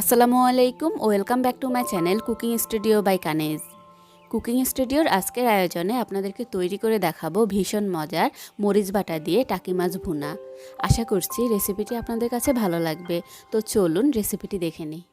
আসসালামু আলাইকুম, welcome back to my channel cooking studio by Kanez. Cooking স্টুডিওর আজকের আয়োজনে আপনাদেরকে তৈরি করে দেখাবো ভীষণ মজার মরিচ বাটা দিয়ে টাকি মাছ ভুনা। আশা করছি রেসিপিটি আপনাদের কাছে ভালো লাগবে। তো চলুন রেসিপিটি দেখে নিই।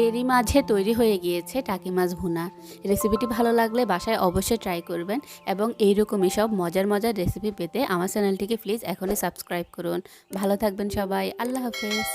এরই মাঝে তৈরি হয়ে গিয়েছে টাকি মাছ ভুনা। রেসিপিটি ভালো লাগলে বাসায় অবশ্যই ট্রাই করবেন এবং এইরকমই সব মজার মজার রেসিপি পেতে আমার চ্যানেলটিকে প্লিজ এখনই সাবস্ক্রাইব করুন। ভালো থাকবেন সবাই, আল্লাহ হাফেজ।